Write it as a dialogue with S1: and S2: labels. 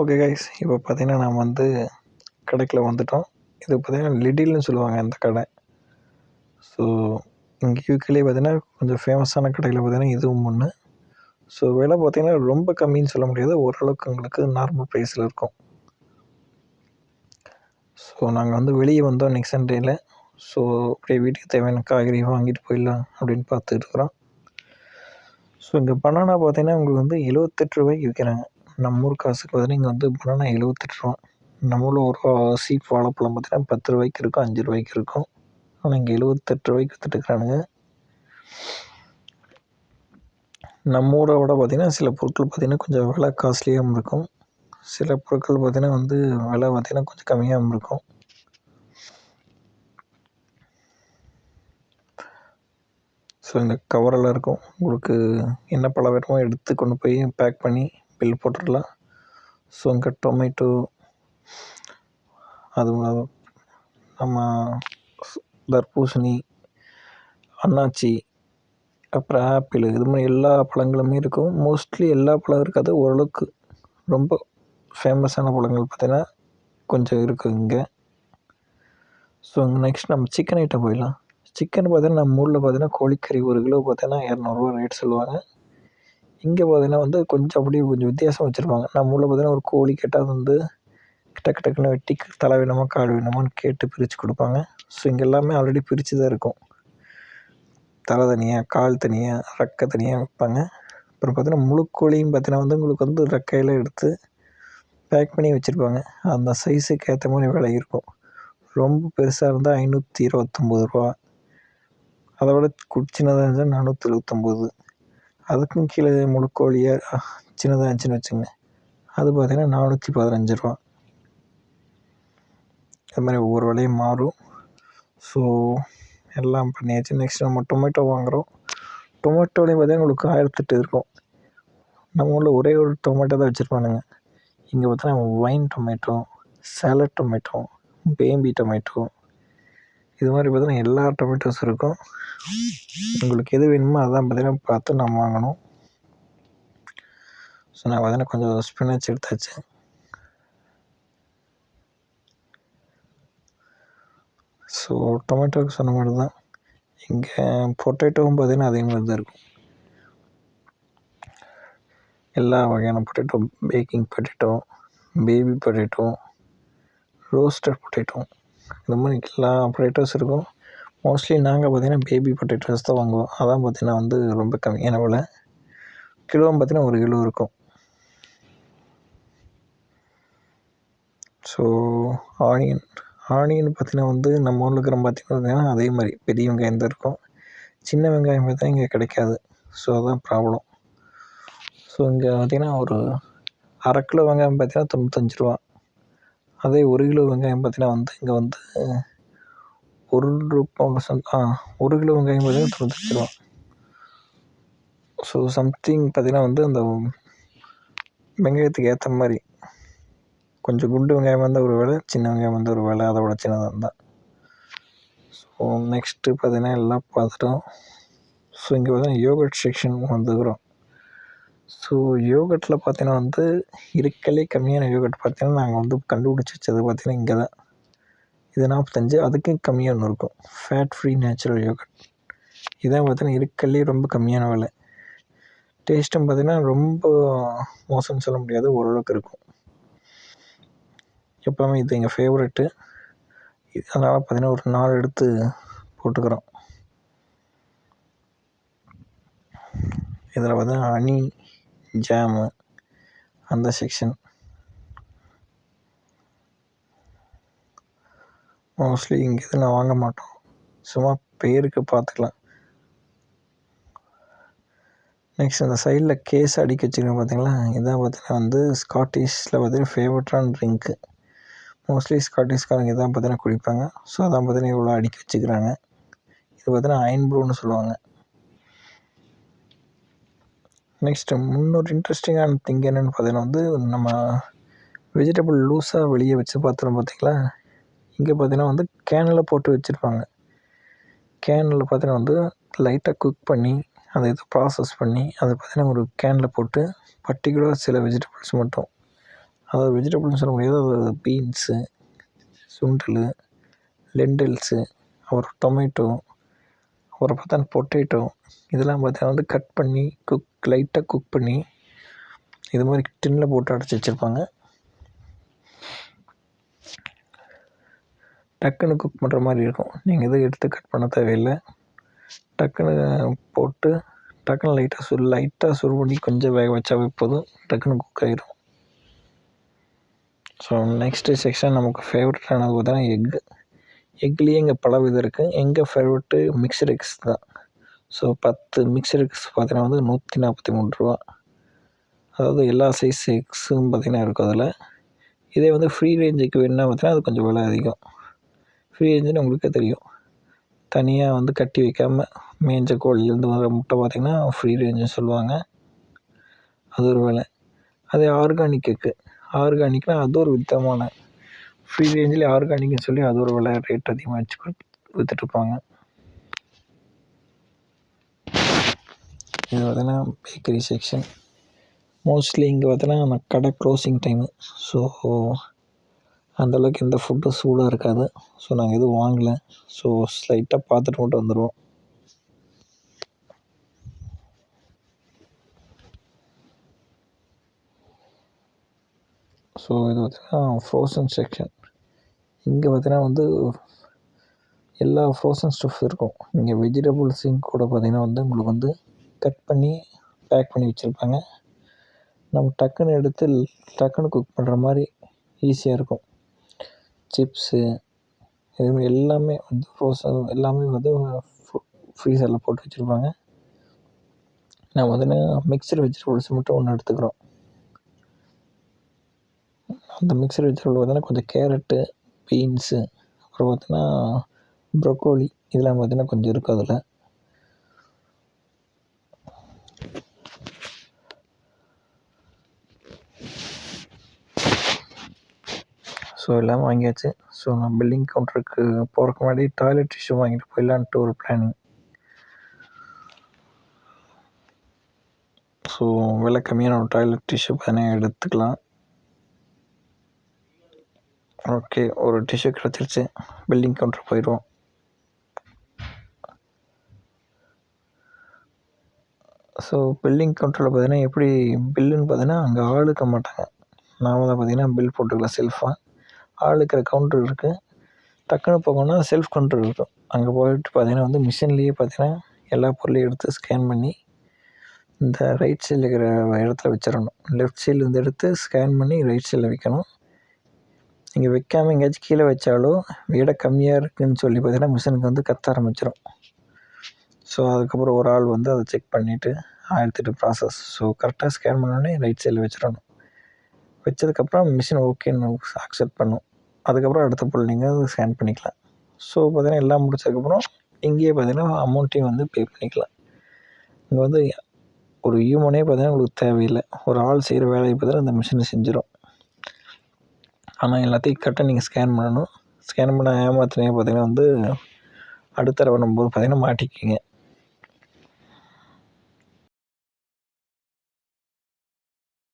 S1: Okay guys, இப்போ பார்த்தீங்கன்னா நாம் வந்து கடைக்குள்ள வந்துட்டோம். இது பார்த்தீங்கன்னா லிடில்னு சொல்லுவாங்க அந்த கடை. ஸோ இங்கே யூகேலேயே பார்த்தீங்கன்னா கொஞ்சம் ஃபேமஸான கடையில் பார்த்தீங்கன்னா இதுவும் ஒன்று. ஸோ விலை பார்த்தீங்கன்னா ரொம்ப கம்மின்னு சொல்ல முடியாது, ஓரளவுக்கு உங்களுக்கு நார்மல் ப்ரைஸில் இருக்கும். ஸோ நாங்கள் வந்து வெளியே வந்தோம் இன்றைக்கி சண்டேயில். ஸோ அப்படியே வீட்டுக்கு தேவையான காய்கறி வாங்கிட்டு போயிடலாம் அப்படின்னு பார்த்துட்டு இருக்கிறோம். ஸோ இங்கே பனானா பார்த்தீங்கன்னா உங்களுக்கு வந்து 78 ரூபாய்க்கு விற்கிறாங்க. நம்ம ஊர் காசுக்கு பார்த்தீங்கன்னா இங்கே வந்து பனானா 78 ரூபா. நம்ம ஊரில் ஒரு சீப் வாழைப்பழம் பார்த்தீங்கன்னா 10 ரூபாய்க்கு இருக்கும், 5 ரூபாய்க்கு இருக்கும். ஆனால் இங்கே 78 ரூபாய்க்கு விற்றுட்டுருக்கானுங்க. நம்ம ஊரை விட பார்த்திங்கன்னா சில பொருட்கள் பார்த்திங்கன்னா கொஞ்சம் விலை காஸ்ட்லியாகவும் இருக்கும். சில பொருட்கள் பார்த்திங்கன்னா வந்து விலை பார்த்திங்கன்னா கொஞ்சம் கம்மியாகவும் இருக்கும். ஸோ இந்த கவரெல்லாம் இருக்கும், உங்களுக்கு என்ன பழம் வேணுமோ எடுத்து கொண்டு போய் பேக் பண்ணி பில் போட்டுடலாம். ஸோ இங்கே டொமேட்டோ, அது நம்ம தர்பூசணி, அன்னாச்சி, அப்புறம் ஆப்பிள், இது மாதிரி எல்லா பழங்களுமே இருக்கும். மோஸ்ட்லி எல்லா பழம் இருக்காது, ஓரளவுக்கு ரொம்ப ஃபேமஸான பழங்கள் பார்த்திங்கன்னா கொஞ்சம் இருக்குது இங்கே. ஸோ நெக்ஸ்ட் நம்ம சிக்கன் ஐட்டம் போயிடலாம். சிக்கன் பார்த்தீங்கன்னா நம்ம ஊரில் பார்த்தீங்கன்னா கோழிக்கறி 1 கிலோ பார்த்தீங்கன்னா 200 ரேட் சொல்லுவாங்க. இங்கே பார்த்தீங்கன்னா வந்து கொஞ்சம் அப்படியே கொஞ்சம் வித்தியாசம் வச்சுருப்பாங்க. நம்ம ஊரில் பார்த்தீங்கன்னா ஒரு கோழி கேட்டால் அது வந்து டக்கு டக்குன்னு வெட்டி தலை வேணுமா கால் வேணுமான்னு கேட்டு பிரித்து கொடுப்பாங்க. ஸோ இங்கே எல்லாமே ஆல்ரெடி பிரித்து தான் இருக்கும். தலை தனியாக, கால் தனியாக, ரெக்கை தனியாக வைப்பாங்க. அப்புறம் பார்த்தீங்கன்னா முழு கோழியும் பார்த்தீங்கன்னா வந்து உங்களுக்கு வந்து ரெக்கையில் எடுத்து பேக் பண்ணி வச்சுருப்பாங்க. அந்த சைஸுக்கு ஏற்ற மாதிரி விலை இருக்கும். ரொம்ப பெருசாக இருந்தால் 529 ரூபா, அதை விட சின்னதாக இருந்தால் 429. அதுக்கும் கீழே முழு கோழியாக சின்னதாக இருந்துச்சுன்னு வச்சுங்க, அது பார்த்திங்கன்னா 415 ரூபா. அது மாதிரி ஒவ்வொரு விலையும் மாறும். ஸோ எல்லாம் பண்ணியாச்சு. நெக்ஸ்ட் நம்ம டொமேட்டோ வாங்குகிறோம். டொமேட்டோலையும் பார்த்தீங்கன்னா உங்களுக்கு 1008 இருக்கும். நம்ம ஊரில் ஒரே ஒரு டொமேட்டோ தான் வச்சுருப்பானுங்க. இங்கே பார்த்தீங்கன்னா vine tomato, salad tomato, baby tomato, இது மாதிரி பார்த்தீங்கன்னா எல்லா டொமேட்டோஸும் இருக்கும். உங்களுக்கு எது வேணுமோ அதான் பார்த்தீங்கன்னா பார்த்து நம்ம வாங்கணும். ஸோ நான் பார்த்தீங்கன்னா கொஞ்சம் ஸ்பினாச் எடுத்தாச்சு. ஸோ டொமேட்டோவுக்கு சொன்ன மாதிரி தான் இங்கே பொட்டேட்டோவும் பார்த்தீங்கன்னா அதே மாதிரி தான் இருக்கும். எல்லா வகையான potato, baking potato, baby potato, roasted potato, இந்த மாதிரி எல்லா பொட்டேட்டோஸ் இருக்கும். மோஸ்ட்லி நாங்கள் பார்த்திங்கன்னா பேபி பொட்டேட்டோஸ் தான் வாங்குவோம். அதான் பார்த்திங்கன்னா வந்து ரொம்ப கம்மியான விலை. கிலோவும் பார்த்திங்கன்னா 1 கிலோ இருக்கும். ஸோ ஆனியன் பார்த்திங்கன்னா வந்து நம்ம ஊரில் இருக்கிற பார்த்திங்கன்னா அதே மாதிரி பெரிய வெங்காயம் தான் இருக்கும். சின்ன வெங்காயம் பார்த்தா இங்கே கிடைக்காது. ஸோ அதுதான் ப்ராப்ளம். ஸோ இங்கே பார்த்திங்கன்னா ஒரு 1/2 கிலோ வெங்காயம் பார்த்திங்கன்னா 95 ரூபா. அதே 1 கிலோ வெங்காயம் பார்த்திங்கன்னா வந்து இங்கே வந்து 1 கிலோ வெங்காயம் பார்த்திங்கன்னா 95 ரூபா. ஸோ சம்திங் பார்த்திங்கன்னா வந்து அந்த வெங்காயத்துக்கு ஏற்ற மாதிரி கொஞ்சம் குண்டு வெங்காயம் வந்தால் ஒரு விலை, சின்ன வெங்காயம் வந்து ஒரு விலை, அதை விட சின்னதாக இருந்தால். ஸோ நெக்ஸ்ட்டு பார்த்திங்கன்னா எல்லாம் பார்த்துட்டோம். ஸோ இங்கே பார்த்தீங்கன்னா யோகட் செக்ஷன் வந்துக்கிறோம். ஸோ யோகட்டில் பார்த்தீங்கன்னா வந்து இருக்கலே கம்மியான யோகட் பார்த்தீங்கன்னா நாங்கள் வந்து கண்டுபிடிச்சி வச்சது பார்த்திங்கன்னா இங்கே தான். இது 45, அதுக்கும் கம்மியாக ஒன்று இருக்கும், ஃபேட் ஃப்ரீ நேச்சுரல் யோகட். இதான் பார்த்தீங்கன்னா இருக்கலே ரொம்ப கம்மியான விலை. டேஸ்ட்டும் பார்த்திங்கன்னா ரொம்ப மோசம்னு சொல்ல முடியாது, ஓரளவுக்கு இருக்கும். எப்போவுமே இது எங்கள் ஃபேவரெட்டு. அதனால் பார்த்திங்கன்னா ஒரு 4 எடுத்து போட்டுக்கிறோம். இதில் பார்த்தீங்கன்னா ஹனி, ஜாமு, அந்த செக்ஷன். மோஸ்ட்லி இங்கே இது நான் வாங்க மாட்டோம், சும்மா பேருக்கு பார்த்துக்கலாம். நெக்ஸ்ட் அந்த சைடில் கேஸ் அடிக்க வச்சுருக்கேன் பார்த்தீங்களா, இதான் பார்த்தீங்கன்னா வந்து ஸ்காட்டிஷில் பார்த்தீங்கன்னா ஃபேவரட்டான ட்ரிங்க்கு. மோஸ்ட்லி ஸ்காட்டிஷ்காரங்க இதான் பார்த்தீங்கன்னா குடிப்பாங்க. ஸோ அதான் பார்த்தீங்கன்னா இவ்வளோ அடிக்க வச்சுக்கிறாங்க. இது பார்த்தீங்கன்னா அயன் ப்ரூன்னு சொல்லுவாங்க. நெக்ஸ்ட்டு முன்னொரு இன்ட்ரெஸ்டிங்கான திங் என்னென்னு பார்த்தீங்கன்னா வந்து நம்ம வெஜிடபிள் லூஸாக வெளியே வச்சு பார்த்துறோம் பார்த்தீங்களா, இங்கே பார்த்தீங்கன்னா வந்து கேனில் போட்டு வச்சுருப்பாங்க. கேனில் பார்த்தீங்கன்னா வந்து லைட்டாக குக் பண்ணி அதை இது ப்ராசஸ் பண்ணி அதை பார்த்தீங்கன்னா ஒரு கேனில் போட்டு பர்டிகுலர் சில வெஜிடபிள்ஸ் மட்டும் அதாவது வெஜிடபிள்னு சொல்ல முடியாது, அது பீன்ஸு, சுண்டல், லெண்டில்ஸு, அப்புறம் டொமேட்டோ, அப்புறம் பார்த்தா பொட்டேட்டோ, இதெல்லாம் பார்த்தீங்கன்னா வந்து கட் பண்ணி லைட்டாக குக் பண்ணி இது மாதிரி டின்னில் போட்டு அடைச்சி வச்சுருப்பாங்க. டக்குன்னு குக் பண்ணுற மாதிரி இருக்கும். நீங்கள் எதுவும் எடுத்து கட் பண்ண தேவையில்லை. டக்குன்னு போட்டு டக்குன்னு லைட்டாக சுடு பண்ணி கொஞ்சம் வேக வச்சாவே போதும், டக்குன்னு குக் ஆகிடும். ஸோ நெக்ஸ்ட்டு செக்ஷன் நமக்கு ஃபேவரட்டானது பார்த்தீங்கன்னா எக்லேயே இங்கே பல விதம் இருக்குது. எங்கள் ஃபேவரெட்டு மிக்சட் எக்ஸ் தான். ஸோ 10 மிக்சட் எக்ஸ் பார்த்தீங்கன்னா வந்து 143 ரூபா. அதாவது எல்லா சைஸ் எக்ஸும் பார்த்திங்கன்னா இருக்கும் அதில். இதே வந்து ஃப்ரீ ரேஞ்சுக்கு வேணுன்னா பார்த்தீங்கன்னா அது கொஞ்சம் விலை அதிகம். ஃப்ரீ ரேஞ்சுன்னு உங்களுக்கே தெரியும், தனியாக வந்து கட்டி வைக்காமல் மேய்ஞ்ச கோழிலேருந்து வர முட்டை பார்த்திங்கன்னா ஃப்ரீ ரேஞ்சுன்னு சொல்லுவாங்க. அது ஒரு விலை. அதே ஆர்கானிக்னால் அது ஒரு விதமான ஃப்ரீ ரேஞ்சில் ஆர்கானிக்னு சொல்லி அது ஒரு விலை ரேட் அதிகமாக வச்சு விற்றுட்ருப்பாங்க. இது பார்த்தீங்கன்னா பேக்கரி செக்ஷன். மோஸ்ட்லி இங்கே பார்த்தீங்கன்னா கடை க்ளோசிங் டைமு. ஸோ அந்தளவுக்கு எந்த ஃபுட்டும் சூடாக இருக்காது. ஸோ நாங்கள் எதுவும் வாங்கலை. ஸோ ஸ்லைட்டாக பார்த்துட்டு மட்டும் வந்துடுவோம். ஸோ இது பார்த்தீங்கன்னா ஃப்ரோசன் செக்ஷன். இங்கே பார்த்தீங்கன்னா வந்து எல்லா ஃப்ரோசன் ஸ்டஃப் இருக்கும். இங்கே வெஜிடபிள்ஸும் கூட பார்த்திங்கன்னா வந்து உங்களுக்கு வந்து கட் பண்ணி பேக் பண்ணி வச்சுருப்பாங்க. நம்ம டக்குன்னு எடுத்து டக்குன்னு குக் பண்ணுற மாதிரி ஈஸியாக இருக்கும். சிப்ஸு இதுமாதிரி எல்லாமே வந்து எல்லாமே வந்து ஃப்ரீசரில் போட்டு வச்சுருப்பாங்க. நான் பார்த்தீங்கன்னா மிக்சர் வெஜிடபிள்ஸ் மட்டும் ஒன்று எடுத்துக்கிறோம். அந்த மிக்சர் வெஜிடபிள் பார்த்தீங்கன்னா கொஞ்சம் கேரட்டு, பீன்ஸு, அப்புறம் பார்த்தீங்கன்னா ப்ரொக்கோலி இதெல்லாம் பார்த்தீங்கன்னா கொஞ்சம் இருக்கும் அதில். ஸோ எல்லாம் வாங்கியாச்சு. ஸோ நான் பில்லிங் கவுண்டருக்கு போகிறதுக்கு முன்னாடி டாய்லெட் டிஷ்யூ வாங்கிட்டு போயிடலான்ட்டு ஒரு பிளானிங். ஸோ விலை கம்மியான ஒரு டாய்லெட் டிஷ்யூ தானே எடுத்துக்கலாம். ஓகே, ஒரு டிஷ்யூ கிடச்சிருச்சு. பில்லிங் கவுண்டர் போயிடுவோம். ஸோ பில்லிங் கவுண்டரில் பார்த்தீங்கன்னா எப்படி பில்லுன்னு பார்த்தீங்கன்னா அங்கே ஆள் இருக்க மாட்டாங்க. நாம தான் பார்த்தீங்கன்னா பில் போட்டுக்கலாம் செல்ஃபாக. ஆள் இருக்கிற கவுண்டர் இருக்குது. டக்குன்னு போகணுன்னா செல்ஃப் கவுண்டர் இருக்கும். அங்கே போயிட்டு பார்த்தீங்கன்னா வந்து மிஷின்லேயே பார்த்தீங்கன்னா எல்லா பொருளையும் எடுத்து ஸ்கேன் பண்ணி இந்த ரைட் சைடில் இருக்கிற இடத்துல வச்சிடணும். லெஃப்ட் சைட்லேருந்து எடுத்து ஸ்கேன் பண்ணி ரைட் சைடில் வைக்கணும். நீங்கள் வைக்காமல் எங்கேயாச்சும் கீழே வச்சாலோ எடை கம்மியாக இருக்குதுன்னு சொல்லி பார்த்தீங்கன்னா மிஷினுக்கு வந்து கத்த ஆரம்பிச்சிடும். ஸோ அதுக்கப்புறம் ஒரு ஆள் வந்து அதை செக் பண்ணிவிட்டு எடுத்துகிட்டு ப்ராசஸ். ஸோ கரெக்டாக ஸ்கேன் பண்ணோடனே ரைட் சைடில் வச்சிடணும். வச்சதுக்கப்புறம் மிஷின் ஓகேன்னு அக்செப்ட் பண்ணும். அதுக்கப்புறம் அடுத்த பொருள் நீங்கள் ஸ்கேன் பண்ணிக்கலாம். ஸோ பார்த்தீங்கன்னா எல்லாம் முடிச்சதுக்கப்புறம் இங்கேயே பார்த்தீங்கன்னா அமௌண்ட்டையும் வந்து பே பண்ணிக்கலாம். இங்கே வந்து ஒரு ஹியூமனே பார்த்தீங்கன்னா உங்களுக்கு தேவையில்லை. ஒரு ஆள் செய்கிற வேலையை பார்த்தீங்கன்னா அந்த மிஷினை செஞ்சிடும். ஆனால் எல்லாத்தையும் கரெக்டாக நீங்கள் ஸ்கேன் பண்ணணும். ஸ்கேன் பண்ண ஏமாத்தினே பார்த்தீங்கன்னா வந்து அடுத்த தடவை வரும்போது பார்த்தீங்கன்னா மாட்டிக்கிங்க.